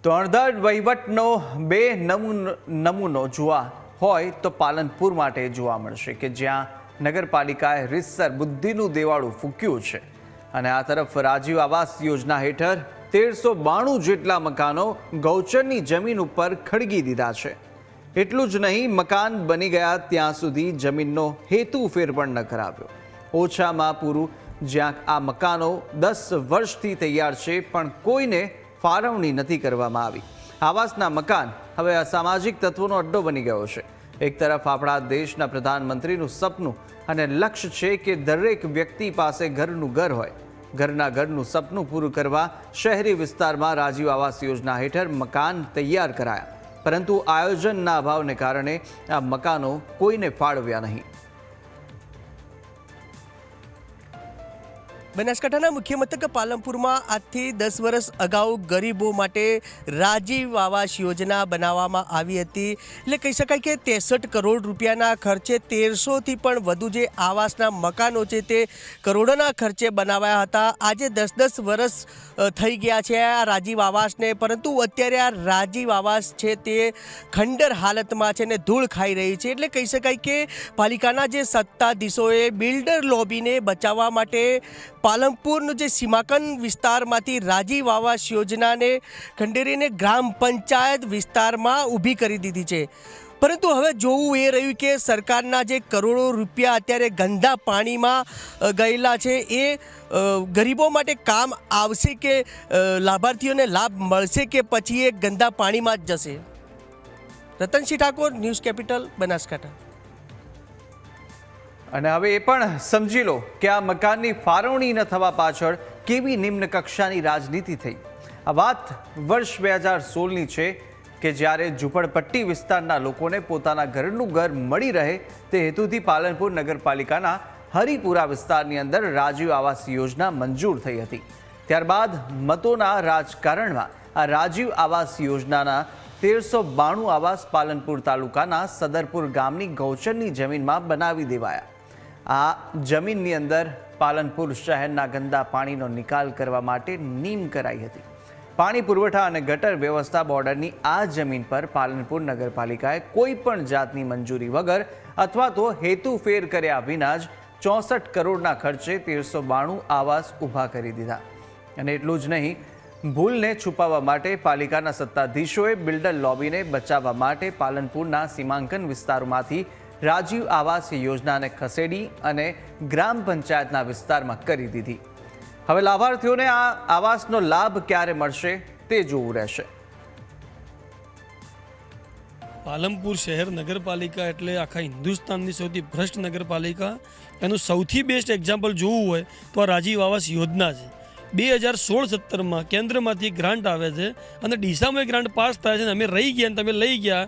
તો અણધાર વહીવટનો બે નમૂનો જોવા હોય તો પાલનપુર માટે જોવા મળશે કે જ્યાં નગરપાલિકાએ રીતસર બુદ્ધિનું દેવાળું ફૂંક્યું છે અને આ તરફ રાજીવ આવાસ યોજના હેઠળ 1392 જેટલા મકાનો ગૌચરની જમીન ઉપર ખડકી દીધા છે। એટલું જ નહીં, મકાન બની ગયા ત્યાં સુધી જમીનનો હેતુ ફેર પણ ન કરાવ્યો। ઓછામાં પૂરું જ્યાં આ મકાનો 10 વર્ષથી તૈયાર છે પણ કોઈને ફાળવણી નથી કરવામાં આવી। આવાસના મકાન હવે અસામાજિક તત્વોનો અડ્ડો બની ગયો છે। એક તરફ આપણા દેશના પ્રધાનમંત્રીનું સપનું અને લક્ષ્ય છે કે દરેક વ્યક્તિ પાસે ઘરનું ઘર હોય। ઘરનું સપનું પૂરું કરવા શહેરી વિસ્તારમાં રાજીવ આવાસ યોજના હેઠળ મકાન તૈયાર કરાયા, પરંતુ આયોજનના અભાવને કારણે આ મકાનો કોઈને ફાળવ્યા નહીં। બનાસકાંઠાના મુખ્ય મથક પાલનપુરમાં આજથી 10 વર્ષ અગાઉ ગરીબો માટે રાજીવ આવાસ યોજના બનાવવામાં આવી હતી। એટલે કહી શકાય કે 63 કરોડ રૂપિયાના ખર્ચે 1300થી પણ વધુ જે આવાસના મકાનો છે તે કરોડોના ખર્ચે બનાવાયા હતા। આજે 10-10 વર્ષ થઈ ગયા છે આ રાજીવ આવાસને, પરંતુ અત્યારે આ રાજીવ આવાસ છે તે ખંડર હાલતમાં છે ને ધૂળ ખાઈ રહી છે। એટલે કહી શકાય કે પાલિકાના જે સત્તાધીશોએ બિલ્ડર લોબીને બચાવવા માટે પાલનપુરનું જે સીમાંકન વિસ્તારમાંથી રાજીવ આવાસ યોજનાને ખંડેરીને ગ્રામ પંચાયત વિસ્તારમાં ઊભી કરી દીધી છે। પરંતુ હવે જોવું એ રહ્યું કે સરકારના જે કરોડો રૂપિયા અત્યારે ગંદા પાણીમાં ગયેલા છે એ ગરીબો માટે કામ આવશે કે લાભાર્થીઓને લાભ મળશે કે પછી એ ગંદા પાણીમાં જ જશે? Ratansinh Thakor, news capital, Banaskantha. અને હવે એ પણ સમજી લો કે આ મકાનની ફાળવણી ન થવા પાછળ કેવી નિમ્ન કક્ષાની રાજનીતિ થઈ। આ વાત વર્ષ 2016ની છે કે જ્યારે ઝૂંપડપટ્ટી વિસ્તારના લોકોને પોતાના ઘરનું ઘર મળી રહે તે હેતુથી પાલનપુર નગરપાલિકાના હરિપુરા વિસ્તારની અંદર રાજીવ આવાસ યોજના મંજૂર થઈ હતી। ત્યારબાદ મતોના રાજકારણમાં આ રાજીવ આવાસ યોજનાના 1392 આવાસ પાલનપુર તાલુકાના સદરપુર ગામની ગૌચરની જમીનમાં બનાવી દેવાયા। આ જમીનની અંદર પાલનપુર શહેરના ગંદા પાણીનો નિકાલ કરવા માટે નીમ કરાઈ હતી। પાણી પુરવઠા અને ગટર વ્યવસ્થા બોર્ડરની આ જમીન પર પાલનપુર નગરપાલિકાએ કોઈ પણ જાતની મંજૂરી વગર અથવા તો હેતુ ફેર કર્યા વિના જ 64 કરોડના ખર્ચે 1392 આવાસ ઊભા કરી દીધા। અને એટલું જ નહીં, ભૂલને છુપાવવા માટે પાલિકાના સત્તાધીશોએ બિલ્ડર લોબીને બચાવવા માટે પાલનપુરના સીમાંકન વિસ્તારોમાંથી રાજીવ આવાસ યોજનાને ખસેડી અને ગ્રામ પંચાયતના વિસ્તારમાં કરી દીધી। હવે લાભાર્થીઓને આ આવાસનો લાભ ક્યારે મળશે તે જોવું રહેશે। પાલનપુર શહેર નગરપાલિકા એટલે આખા હિન્દુસ્તાનની સૌથી ભ્રષ્ટ નગરપાલિકા। એનું સૌથી બેસ્ટ એક્ઝામ્પલ જોવું હોય તો આ રાજીવ આવાસ યોજના છે। 2016-17માં કેન્દ્રમાંથી ગ્રાન્ટ આવે છે અને ડીસામાં ગ્રાન્ટ પાસ થાય છે અને અમે રહી ગયા અને તમે લઈ ગયા।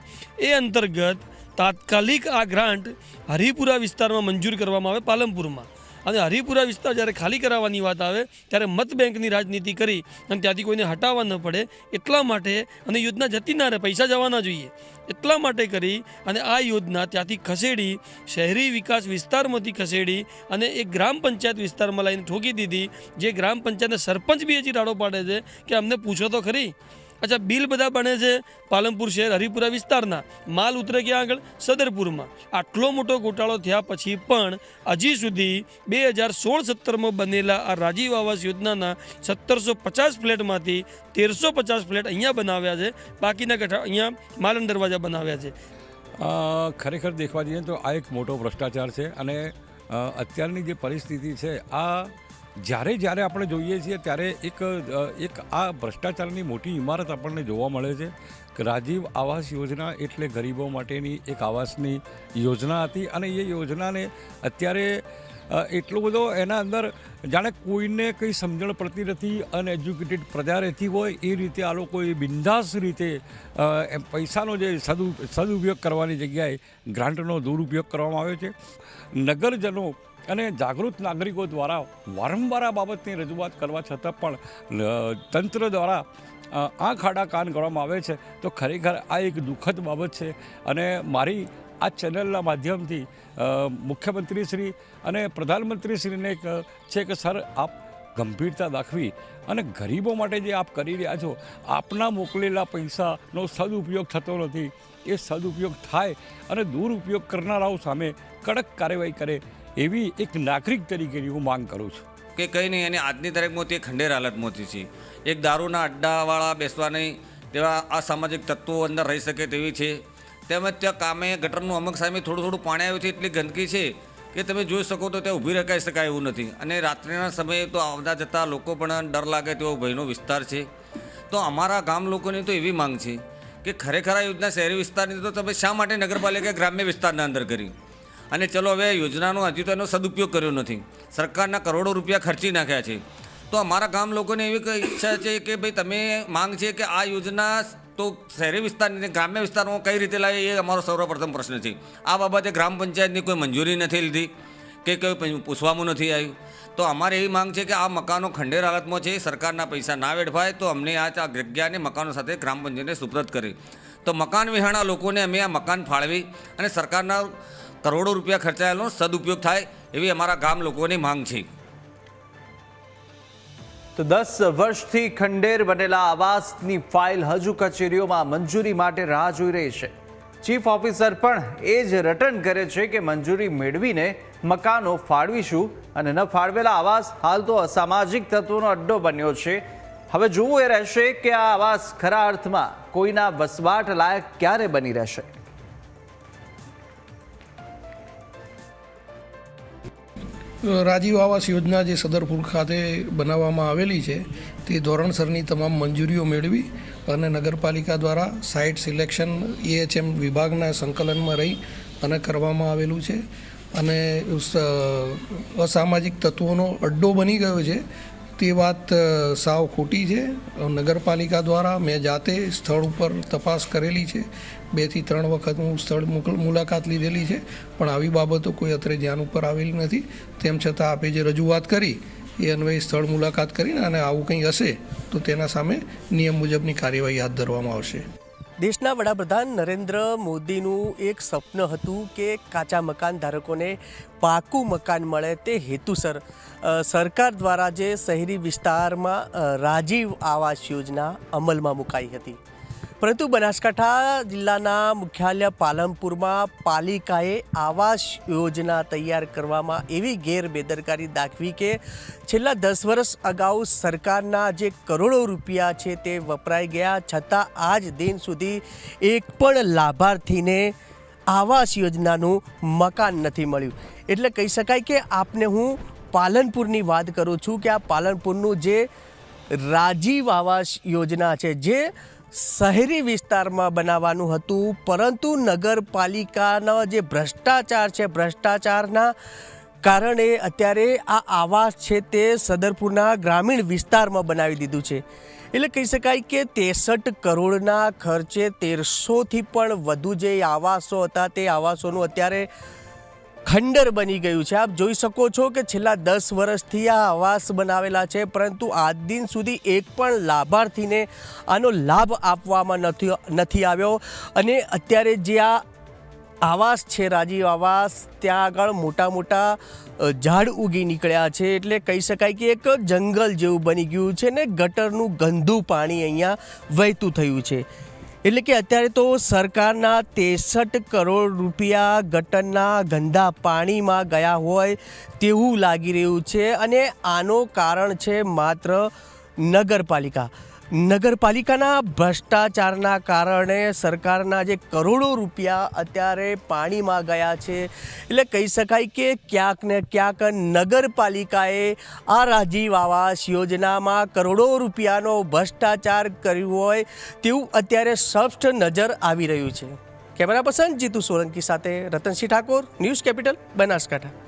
એ અંતર્ગત તાત્કાલિક આ ગ્રાન્ટ હરિપુરા વિસ્તારમાં મંજૂર કરવામાં આવે પાલનપુરમાં, અને હરિપુરા વિસ્તાર જ્યારે ખાલી કરાવવાની વાત આવે ત્યારે મત બેંકની રાજનીતિ કરી અને ત્યાંથી કોઈને હટાવવા ન પડે એટલા માટે, અને યોજના જતી ના રહે, પૈસા જવાના જોઈએ એટલા માટે કરી અને આ યોજના ત્યાંથી ખસેડી શહેરી વિકાસ વિસ્તારમાંથી ખસેડી અને એક ગ્રામ પંચાયત વિસ્તારમાં લાવીને ઠોકી દીધી। જે ગ્રામ પંચાયતના સરપંચ બી હજી રાડો પાડે છે કે અમને પૂછો તો ખરી। અચ્છા, બિલ બધા બને છે પાલનપુર શહેર હરિપુરા વિસ્તારના, માલ ઉતરે ક્યાં આગળ? સદરપુરમાં। આટલો મોટો ગોટાળો થયા પછી પણ હજી સુધી 2016-17માં બનેલા આ રાજીવ આવાસ યોજનાના 1750 ફ્લેટમાંથી 1350 ફ્લેટ અહીંયા બનાવ્યા છે, બાકીના ગઠા અહીંયા માલન દરવાજા બનાવ્યા છે। ખરેખર દેખવા જઈએ તો આ એક મોટો ભ્રષ્ટાચાર છે અને અત્યારની જે પરિસ્થિતિ છે આ જ્યારે આપણે જોઈએ છીએ ત્યારે એક આ ભ્રષ્ટાચારની મોટી ઇમારત આપણને જોવા મળે છે કે રાજીવ આવાસ યોજના એટલે ગરીબો માટેની એક આવાસની યોજના હતી અને એ યોજનાને અત્યારે એટલો બધો એના અંદર જાણે કોઈને કંઈ સમજણ પડતી નથી, અનએજ્યુકેટેડ પ્રજા રહેતી હોય એ રીતે આ લોકોએ બિંદાસ રીતે પૈસાનો જે સદુપયોગ કરવાની જગ્યાએ ગ્રાન્ટનો દુરુપયોગ કરવામાં આવ્યો છે। નગરજનો અને જાગૃત નાગરિકો દ્વારા વારંવાર આ બાબતની રજૂઆત કરવા છતાં પણ તંત્ર દ્વારા આંખ આડા કાન કરવામાં આવે છે, તો ખરેખર આ એક દુઃખદ બાબત છે। અને મારી આ ચેનલના માધ્યમથી મુખ્યમંત્રીશ્રી અને પ્રધાનમંત્રીશ્રીને છે કે સર, આપ ગંભીરતા દાખવી અને ગરીબો માટે જે આપ કરી રહ્યા છો, આપના મોકલેલા પૈસાનો સદુપયોગ થતો નથી. એ સદુપયોગ થાય અને દુરુપયોગ કરનારાઓ સામે કડક કાર્યવાહી કરે એવી એક નાગરિક તરીકેની હું માંગ કરું છું. કે કંઈ નહીં, અને આજની તારીખમાં તે ખંડેર હાલતમાં છે. એક દારૂના અડ્ડાવાળા બેસવા નહીં તેવા અસામાજિક તત્વો અંદર રહી શકે તેવી છે. તેમજ ત્યાં કામે ગટરનું અમુક સામે થોડું પાણી આવ્યું છે, એટલી ગંદકી છે કે તમે જોઈ શકો તો ત્યાં ઊભી રખાઈ શકાય એવું નથી. અને રાત્રિના સમયે તો આવતા જતા લોકો પણ ડર લાગે તેવો ભયનો વિસ્તાર છે. તો અમારા ગામ લોકોની તો એવી માંગ છે કે ખરેખર આ યોજના શહેરી વિસ્તારની તો તમે શા માટે નગરપાલિકાએ ગ્રામ્ય વિસ્તારના અંદર કરી? અને ચલો હવે યોજનાનો હજી તો એનો સદુપયોગ કર્યો નથી. સરકારના કરોડો રૂપિયા ખર્ચી નાખ્યા છે. તો અમારા ગામ લોકોને એવી ઈચ્છા છે કે ભાઈ તમે માંગ છે કે આ યોજના તો શહેરી વિસ્તારની ગ્રામ્ય વિસ્તારમાં કઈ રીતે લાવે, એ અમારો સર્વપ્રથમ પ્રશ્ન છે. આ બાબતે ગ્રામ પંચાયતની કોઈ મંજૂરી નથી લીધી કે કોઈ પૂછવામાં નથી આવ્યું. તો અમારે એવી માંગ છે કે આ મકાનો ખંડેર હાલતમાં છે, સરકારના પૈસા ના વેડફાય તો અમને આ જગ્યાને મકાનો સાથે ગ્રામ પંચાયતને સુપ્રત કરે. તો મકાન વિહાણા લોકોને અમે આ મકાન ફાળવી અને સરકારના કરોડો રૂપિયા ખર્ચાયેલો સદુપયોગ થાય એવી અમારા ગામ લોકોની માંગ છે. તો 10 વર્ષથી ખંડેર બનેલા આવાસની ફાઇલ હજુ કચેરીઓમાં મંજૂરી માટે રાહ જોઈ રહી છે. ચીફ ઓફિસર પણ એ જ રટણ કરે છે કે મંજૂરી મેળવીને મકાનો ફાળવીશું, અને ન ફાળવેલા આવાસ હાલ તો અસામાજિક તત્વોનો અડ્ડો બન્યો છે. હવે જોવું એ રહેશે કે આ આવાસ ખરા અર્થમાં કોઈના વસવાટ લાયક ક્યારે બની રહેશે. રાજીવ આવાસ યોજના જે સદરપુર ખાતે બનાવવામાં આવેલી છે તે ધોરણસરની તમામ મંજૂરીઓ મેળવી અને નગરપાલિકા દ્વારા સાઇટ સિલેક્શન EHM વિભાગના સંકલનમાં રહી અને કરવામાં આવેલું છે. અને અસામાજિક તત્વોનો અડ્ડો બની ગયો છે તે વાત સાવ ખોટી છે. નગરપાલિકા દ્વારા મેં જાતે સ્થળ ઉપર તપાસ કરેલી છે. 2 થી 3 વખત હું સ્થળ મુલાકાત લીધેલી છે, પણ આવી બાબતો કોઈ અત્રે ધ્યાન ઉપર આવેલી નથી. તેમ છતાં આપે જે રજૂઆત કરી એ અન્વયે સ્થળ મુલાકાત કરીને અને આવું કંઈ હશે તો તેના સામે નિયમ મુજબની કાર્યવાહી હાથ ધરવામાં આવશે. દેશના વડાપ્રધાન નરેન્દ્ર મોદીનું એક સ્વપ્ન હતું કે કાચા મકાન ધારકોને પાકું મકાન મળે. તે હેતુસર સરકાર દ્વારા જે શહેરી વિસ્તારમાં રાજીવ આવાસ યોજના અમલમાં મુકાઈ હતી. પરંતુ બનાસકાંઠા જિલ્લાના મુખ્યાલય પાલનપુરમાં પાલિકાએ આવાસ યોજના તૈયાર કરવામાં એવી ગેરબેદરકારી દાખવી કે છેલ્લા 10 વર્ષ અગાઉ સરકારના જે કરોડો રૂપિયા છે તે વપરાઈ ગયા, છતાં આજ દિન સુધી એક પણ લાભાર્થીને આવાસ યોજનાનું મકાન નથી મળ્યું. એટલે કહી શકાય કે આપને હું પાલનપુરની વાત કરું છું કે આ પાલનપુરનું જે રાજીવ આવાસ યોજના છે જે શહેરી વિસ્તારમાં બનાવવાનું હતું, પરંતુ નગરપાલિકાનો જે ભ્રષ્ટાચાર છે, ભ્રષ્ટાચારના કારણે અત્યારે આ આવાસ છે તે સદરપુરના ગ્રામીણ વિસ્તારમાં બનાવી દીધું છે. એટલે કહી શકાય કે 63 કરોડના ખર્ચે 1300થી પણ વધુ જે આવાસો હતા તે આવાસોનું અત્યારે ખંડર બની ગયું છે. આપ જોઈ શકો છો કે છેલ્લા 10 વર્ષથી આ આવાસ બનાવેલા છે, પરંતુ આજ દિન સુધી એક પણ લાભાર્થીને આનો લાભ આપવામાં નથી આવ્યો. અને અત્યારે જે આ આવાસ છે રાજીવ આવાસ, ત્યાં આગળ મોટા મોટા ઝાડ ઉગી નીકળ્યા છે. એટલે કહી શકાય કે એક જંગલ જેવું બની ગયું છે ને ગટરનું ગંદુ પાણી અહીંયા વહેતું થયું છે. એટલે કે અત્યારે તો સરકારના 63 કરોડ રૂપિયા ગટરના ગંદા પાણીમાં ગયા હોય તેવું લાગી રહ્યું છે. અને આનો કારણ છે માત્ર નગરપાલિકાના ભ્રષ્ટાચારના કારણે સરકારના જે કરોડો રૂપિયા અત્યારે પાણીમાં ગયા છે. એટલે કહી શકાય કે ક્યાંક ને ક્યાંક નગરપાલિકાએ આ રાજીવ આવાસ યોજનામાં કરોડો રૂપિયાનો ભ્રષ્ટાચાર કર્યું હોય તેવું અત્યારે સ્પષ્ટ નજર આવી રહ્યું છે. કેમેરા પર્સન જીતુ સોલંકી સાથે રતનસિંહ ઠાકોર, ન્યૂઝ કેપિટલ, બનાસકાંઠા.